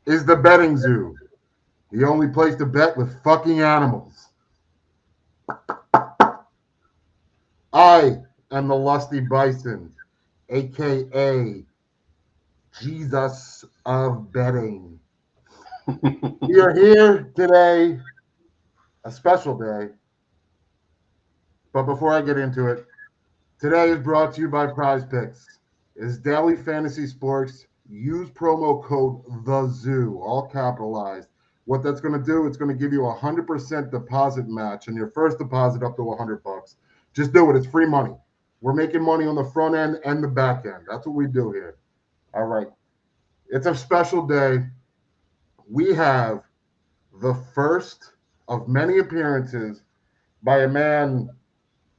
is the betting zoo, the only place to bet with fucking animals. I am the lusty bison, aka Jesus of betting. We are here today, a special day. But before I get into it, today is brought to you by Prize Picks. It is daily fantasy sports. Use promo code the zoo, all capitalized. What that's going to do, it's going to give you a 100% deposit match on your first deposit up to $100. Just do it. It's free money. We're making money on the front end and the back end. That's what we do here. All right. It's a special day. We have the first of many appearances by a man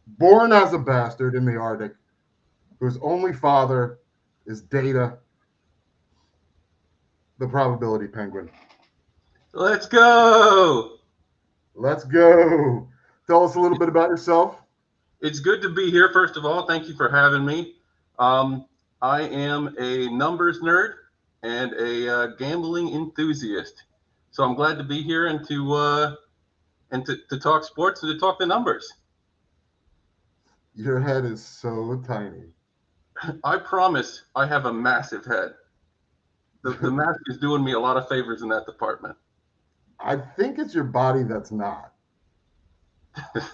born as a bastard in the Arctic, whose only father is Data, the probability penguin. Let's go. Let's go. Tell us a little bit about yourself. It's good to be here. First of all, thank you for having me. Um, I am a numbers nerd and a gambling enthusiast. So I'm glad to be here and to talk sports and to talk the numbers. Your head is so tiny. I promise I have a massive head. The mask is doing me a lot of favors in that department. I think it's your body that's not.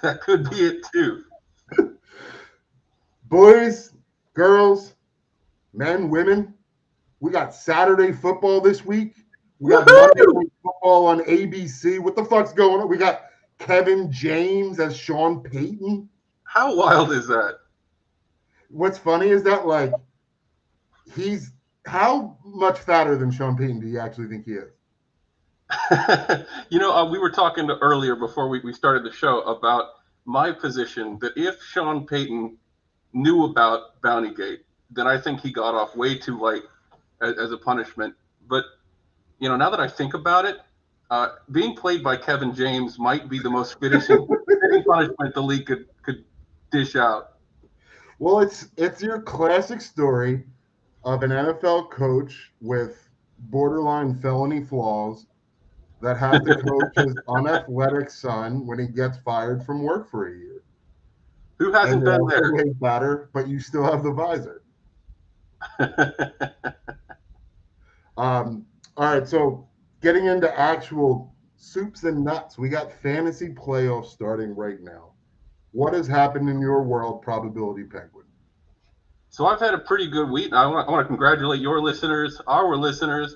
That could be it too. Boys, girls, men, women, we got Saturday football this week. We got Monday Woohoo! Night Football on ABC. What the fuck's going on? We got Kevin James as Sean Payton. How wild is that? What's funny is that, like, he's how much fatter than Sean Payton do you actually think he is? We were talking earlier before we started the show about my position that if Sean Payton knew about Bountygate, then I think he got off way too light as a punishment. But now that I think about it, being played by Kevin James might be the most fitting punishment the league could dish out. Well, it's your classic story of an NFL coach with borderline felony flaws that has to coach his unathletic son when he gets fired from work for a year. Who And hasn't you're been also there? way fatter, but you still have the visor. All right, so getting into actual soups and nuts, we got fantasy playoffs starting right now. What has happened in your world, probability penguin? So I've had a pretty good week. I want to congratulate your listeners, our listeners,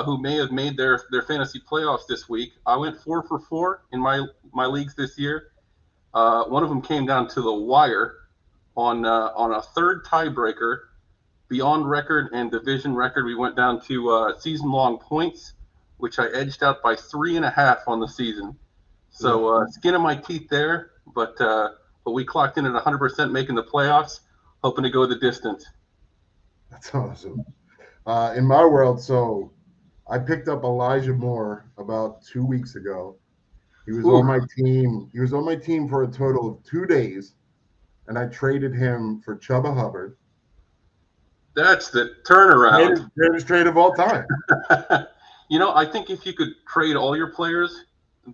who may have made their fantasy playoffs this week. I went 4 for 4 in my leagues this year. One of them came down to the wire on a third tiebreaker. Beyond record and division record, we went down to season long points, which I edged out by 3.5 on the season. So skin of my teeth there, but we clocked in at 100%, making the playoffs, hoping to go the distance. That's awesome. In my world, so I picked up Elijah Moore about 2 weeks ago. He was on Ooh, my team. He was on my team for a total of 2 days, and I traded him for Chuba Hubbard. that's the turnaround. Greatest trade of all time. I think if you could trade all your players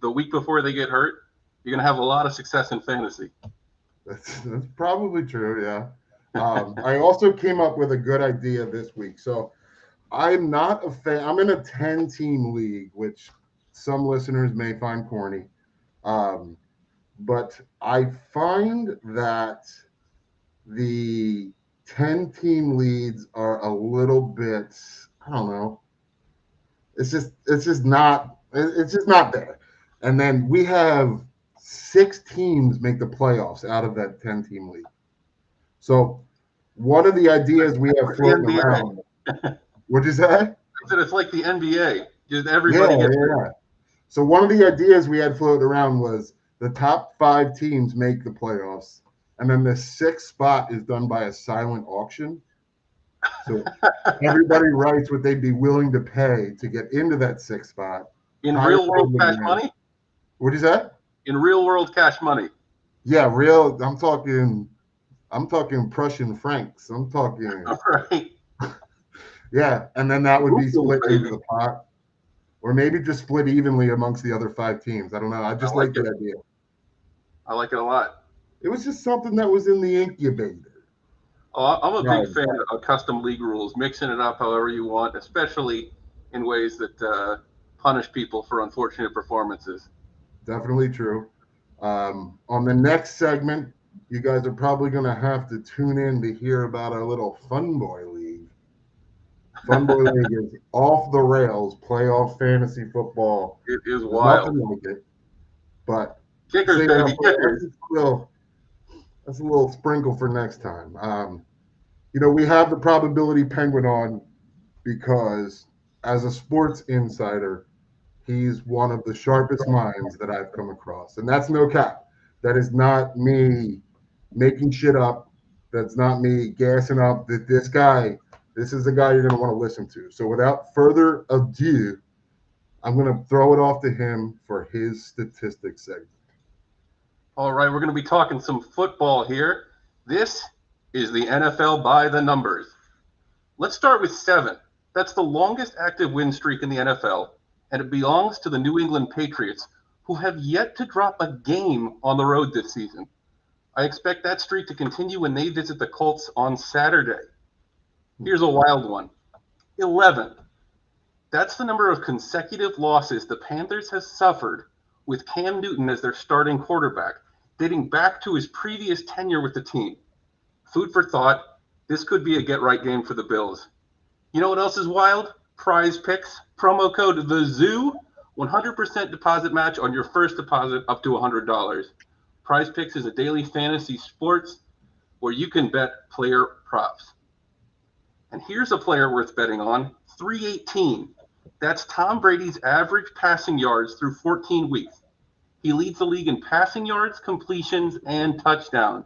the week before they get hurt, you're gonna have a lot of success in fantasy. That's probably true. Yeah. I also came up with a good idea this week. So I'm not a fan. I'm in a 10-team league, which some listeners may find corny. Um, but I find that the 10-team leads are a little bit, I don't know. It's just not there. And then we have 6 teams make the playoffs out of that 10-team league. So one of the ideas we have Like the floating NBA. around, what'd you say? I said it's like the NBA. Just Yeah, everybody gets yeah. So one of the ideas we had floated around was the top 5 teams make the playoffs, and then the sixth spot is done by a silent auction. So everybody writes what they'd be willing to pay to get into that sixth spot. in Highest real world biding cash wins. money. What is that? In real world cash money. Yeah, real. I'm talking. I'm talking Prussian francs. I'm talking. All right. Yeah, and then that would be Ooh, split into baby. the pot. or maybe just split evenly amongst the other 5 teams. I don't know. I I just like like it. the idea. I like it a lot. It was just something that was in the incubator. Oh, I'm a big Right. fan of custom league rules, mixing it up however you want, especially in ways that punish people for unfortunate performances. Definitely true. On the next segment, you guys are probably going to have to tune in to hear about our little Fun Boy League. Fun Boy League is off the rails playoff fantasy football. It is There's wild. nothing like it. But Kickers, say that baby, kickers. that's a little sprinkle for next time. We have the probability penguin on because as a sports insider, he's one of the sharpest minds that I've come across. And that's no cap. That is not me making shit up. That's not me gassing up that this is the guy you're going to want to listen to. So without further ado, I'm going to throw it off to him for his statistics segment. All right, we're going to be talking some football here. This is the NFL by the numbers. Let's start with 7. That's the longest active win streak in the NFL, and it belongs to the New England Patriots, who have yet to drop a game on the road this season. I expect that streak to continue when they visit the Colts on Saturday. Here's a wild one. 11. That's the number of consecutive losses the Panthers have suffered with Cam Newton as their starting quarterback, dating back to his previous tenure with the team. Food for thought. This could be a get-right game for the Bills. You know what else is wild? Prize Picks. Promo code The Zoo. 100% deposit match on your first deposit up to $100. Prize Picks is a daily fantasy sports where you can bet player props. And here's a player worth betting on. 318. That's Tom Brady's average passing yards through 14 weeks. He leads the league in passing yards, completions, and touchdowns.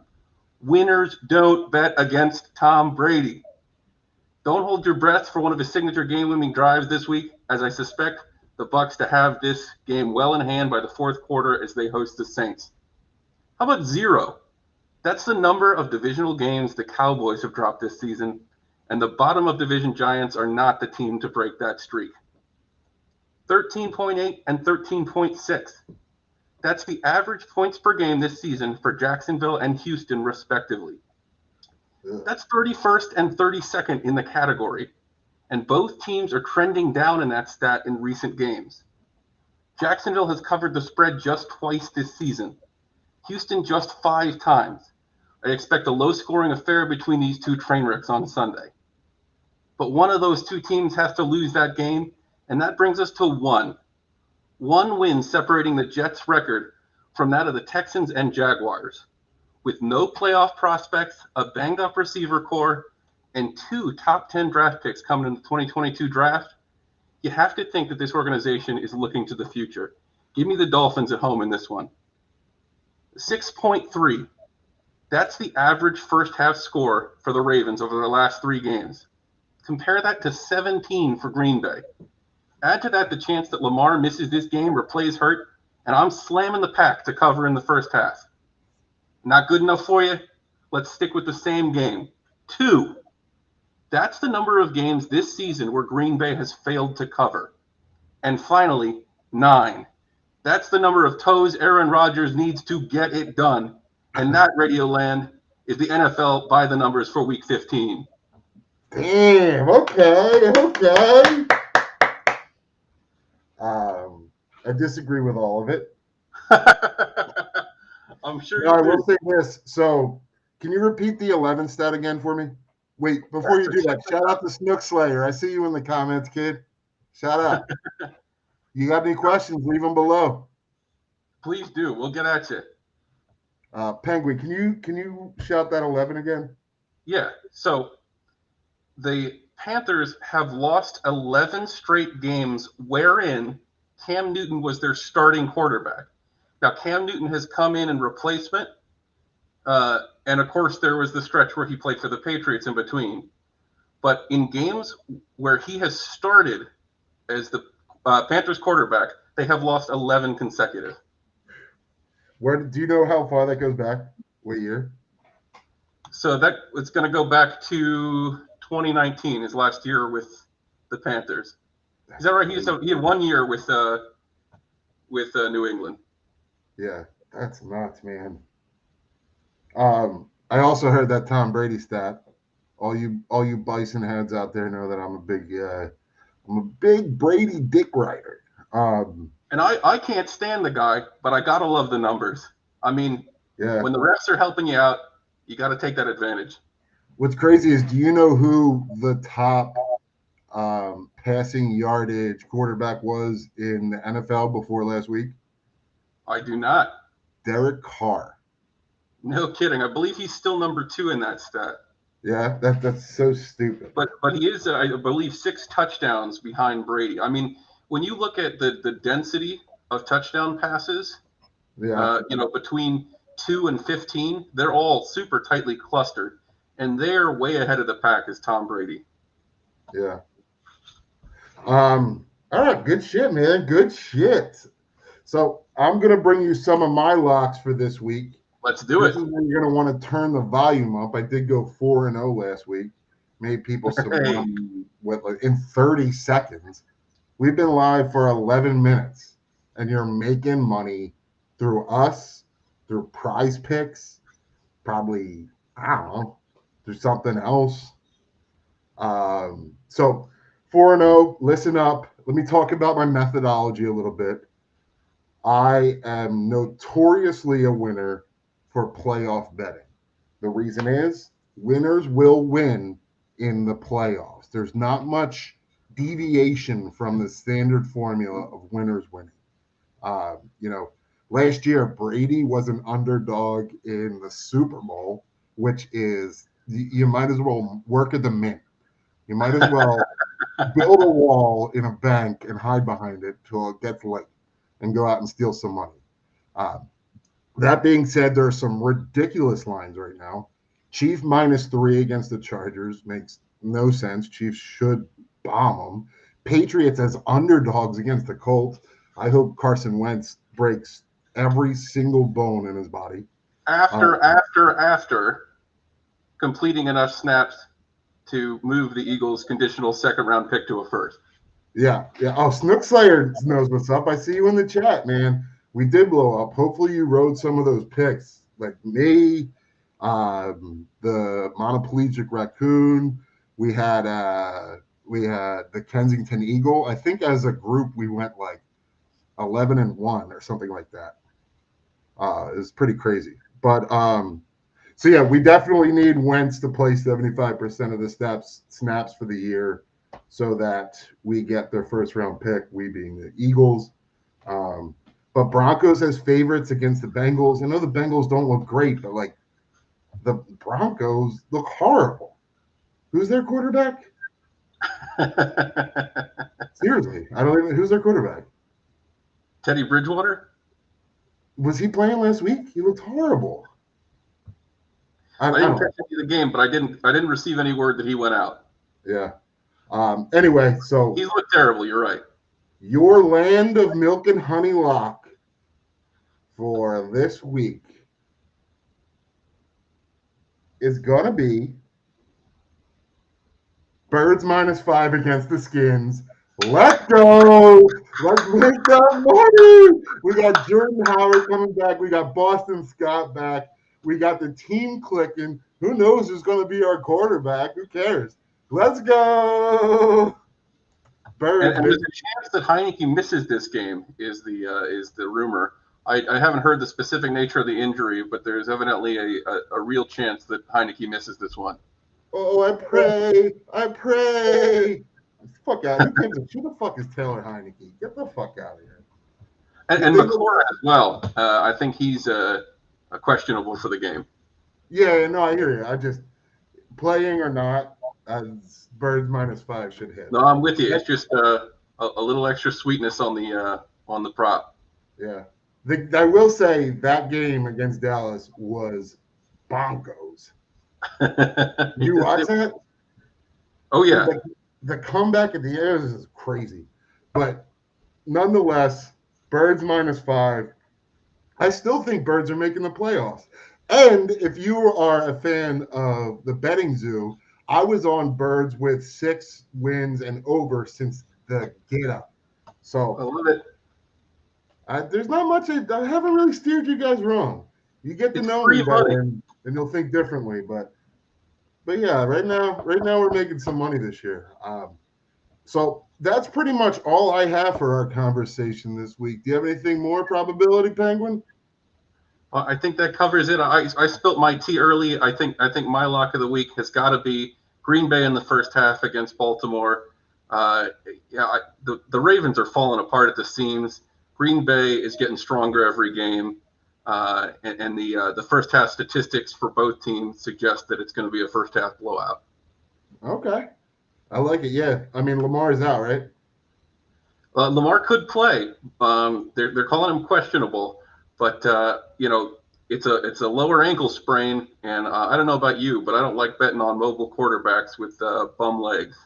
Winners don't bet against Tom Brady. Don't hold your breath for one of his signature game-winning drives this week, as I suspect the Bucs to have this game well in hand by the fourth quarter as they host the Saints. How about 0? That's the number of divisional games the Cowboys have dropped this season, and the bottom of division Giants are not the team to break that streak. 13.8 and 13.6. That's the average points per game this season for Jacksonville and Houston, respectively. That's 31st and 32nd in the category, and both teams are trending down in that stat in recent games. Jacksonville has covered the spread just twice this season. Houston just 5 times. I expect a low-scoring affair between these two train wrecks on Sunday. But one of those two teams has to lose that game, and that brings us to 1. 1 win separating the Jets' record from that of the Texans and Jaguars. With no playoff prospects, a banged-up receiver core, and 2 top 10 draft picks coming in the 2022 draft, you have to think that this organization is looking to the future. Give me the Dolphins at home in this one. 6.3. That's the average first-half score for the Ravens over their last 3 games. Compare that to 17 for Green Bay. Add to that the chance that Lamar misses this game or plays hurt, and I'm slamming the pack to cover in the first half. Not good enough for you? Let's stick with the same game. 2. That's the number of games this season where Green Bay has failed to cover. And finally, 9. That's the number of toes Aaron Rodgers needs to get it done. And that, Radioland, is the NFL by the numbers for Week 15. Damn. Okay. I disagree with all of it. I'm sure No, I you will do. say this. So, can you repeat the 11 stat again for me? Wait, before you do that, shout out to Snook Slayer. I see you in the comments, kid. Shout out. You got any questions? Leave them below. Please do. We'll get at you. Penguin, can you shout that 11 again? Yeah. So the Panthers have lost 11 straight games wherein Cam Newton was their starting quarterback. Now, Cam Newton has come in replacement, and of course, there was the stretch where he played for the Patriots in between. But in games where he has started as the Panthers quarterback, they have lost 11 consecutive. Where do you know how far that goes back? What year? So that it's going to go back to 2019, his last year with the Panthers. Is that right? He had 1 year with New England. Yeah, that's nuts, man. I also heard that Tom Brady stat. All you Bison heads out there know that I'm a big Brady dick rider. And I can't stand the guy, but I gotta love the numbers. I mean, Yeah. when the refs are helping you out, you got to take that advantage. What's crazy is, do you know who the top passing yardage quarterback was in the NFL before last week? I do not. Derek Carr. No kidding. I believe he's still number 2 in that stat. Yeah, that's so stupid. But he is, I believe, 6 touchdowns behind Brady. I mean, when you look at the density of touchdown passes, Yeah, between 2 and 15, they're all super tightly clustered, and they're way ahead of the pack is Tom Brady. yeah. All right, good shit, man. Good shit. So I'm gonna bring you some of my locks for this week. Let's do This it. is when you're gonna want to turn the volume up. I did go 4-0 last week. Made people some Hey. money in 30 seconds. We've been live for 11 minutes, and you're making money through us, through Prize Picks, probably, I don't know, through something else. So 4-0, listen up. Let me talk about my methodology a little bit. I am notoriously a winner for playoff betting. The reason is winners will win in the playoffs. There's not much deviation from the standard formula of winners winning. Uh, you know, Last year Brady was an underdog in the Super Bowl, which is you might as well work at the mint. You might as well build a wall in a bank and hide behind it till it gets late and go out and steal some money. Uh, that being said, there are some ridiculous lines right now. Chief -3 against the Chargers makes no sense. Chiefs should bomb them. Patriots as underdogs against the Colts. I hope Carson Wentz breaks every single bone in his body. After completing enough snaps to move the Eagles' conditional second-round pick to a first. Yeah. Oh, Snook Slayer knows what's up. I see you in the chat, man. We did blow up. Hopefully, you rode some of those picks, like me, the monoplegic raccoon. We had the Kensington Eagle. I think as a group we went like 11-1 or something like that. It was pretty crazy. But so yeah, we definitely need Wentz to play 75% of the snaps for the year, so that we get their first round pick, we being the Eagles. But Broncos as favorites against the Bengals. I know the Bengals don't look great, but like the Broncos look horrible. Who's their quarterback? Seriously, I don't even. Who's their quarterback? Teddy Bridgewater? Was he playing last week? He looked horrible. I didn't catch any of the game, but I didn't receive any word that he went out. Yeah. Anyway, so he looked terrible. You're right. Your land of milk and honey lock for this week is gonna be Birds -5 against the Skins. Let's go. Let's make that money. We got Jordan Howard coming back. We got Boston Scott back. We got the team clicking. Who knows who's going to be our quarterback? Who cares? Let's go. Birds. And there's a chance that Heineke misses this game. Is the rumor. I haven't heard the specific nature of the injury, but there's evidently a real chance that Heineke misses this one. Oh, I pray. Fuck out. Who the fuck is Taylor Heineke? Get the fuck out of here. And McLaurin as well. I think he's questionable for the game. Yeah, no, I hear you. I just, playing or not, as Birds -5 should hit. No, I'm with you. It's just a little extra sweetness on the prop. Yeah. I will say that game against Dallas was bonkos. You watch that? Oh, yeah. The comeback at the end is crazy. But nonetheless, Birds -5. I still think Birds are making the playoffs. And if you are a fan of the betting zoo, I was on Birds with 6 wins and over since the get up. I So love it. there's not much. I haven't really steered you guys wrong. You get to It's know me free money. better, and you'll think differently. But yeah, right now we're making some money this year. So that's pretty much all I have for our conversation this week. Do you have anything more, Probability Penguin? I think that covers it. I spilt my tea early. I think my lock of the week has got to be Green Bay in the first half against Baltimore. Uh, the Ravens are falling apart at the seams. Green Bay is getting stronger every game, and the first half statistics for both teams suggest that it's going to be a first half blowout. Okay, I like it. Yeah, I mean Lamar is out, right? Lamar could play. They're calling him questionable, but it's a lower ankle sprain, and I don't know about you, but I don't like betting on mobile quarterbacks with bum legs.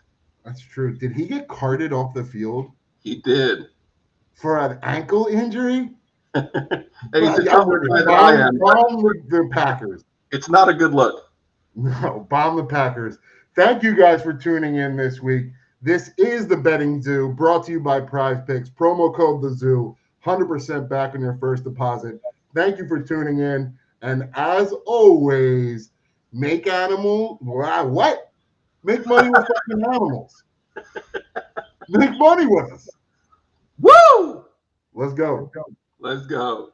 That's true. Did he get carted off the field He did. for an ankle injury? Hey, he's a I tougher would guy than I am, but bomb the Packers. it's not a good look. No, bomb the Packers. Thank you guys for tuning in this week. This is the Betting Zoo, brought to you by Prize Picks. Promo code the Zoo, 100% back on your first deposit. Thank you for tuning in, and as always, make animal what? Make money with fucking animals. Make money with us. Woo! Let's go. Let's go.